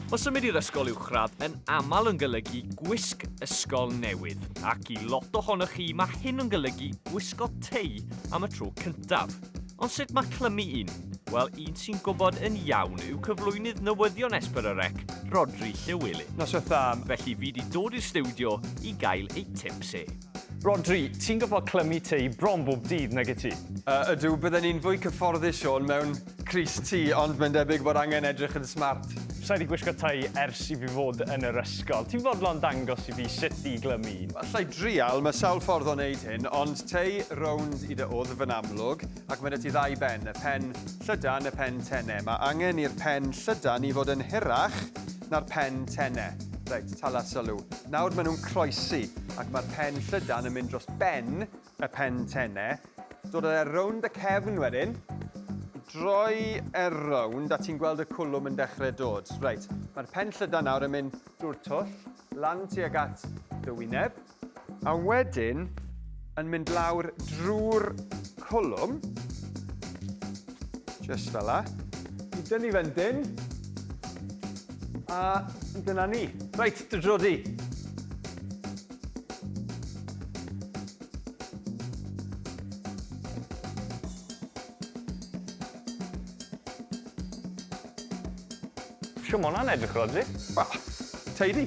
O symud i'r ysgol uwchradd yn aml yn golygu gwisg ysgol newydd, ac I lot ohonoch chi mae hyn yn golygu gwisgo tei am y tro cyntaf. Ond sut mae clymu un? Wel, un sy'n gwybod yn iawn yw cyflwynydd newyddion Esbyryrec, Rodri Llywelyn. Noswaith dda. Felly fi wedi dod i'r stiwdio I gael ei tips e. Rodri, ti'n gwybod clymu tei bron bob dydd nag ti? Ydw, byddwn ni'n fwy cyfforddus Sean mewn Crys T, ond mae'n debyg bod angen edrych yn smart. Sa'i wedi gwisgo tei ers I fi fod yn yr ysgol. Ti'n fodlon dangos I fi sut I glymu un? Allai drial, mae sawl ffordd o wneud hyn, ond tei rownd I dy oedd fy'n amlwg, ac mae 'da ti ddau ben, y pen llydan, y pen tenne. Mae angen i'r pen llydan I fod yn hirach na'r pen tenne. Reit, tala sylw. Nawr maen nhw'n croesi, ac mae'r pen llydan yn mynd dros ben y pen tenne. Dod e rownd y cefn wedyn, droi e rownd, a ti'n gweld y cwlwm yn dechrau dod. Reit, mae'r pen llydan nawr yn mynd drwy'r twll, lan tuag at dy wyneb, a wedyn yn mynd lawr drwy'r cwlwm, just fel la. I dynnu fendyn, a dyna ni. Reit, dy drodi. Siw, ma' hwnna'n edrych, Rodri. Wel, teidi.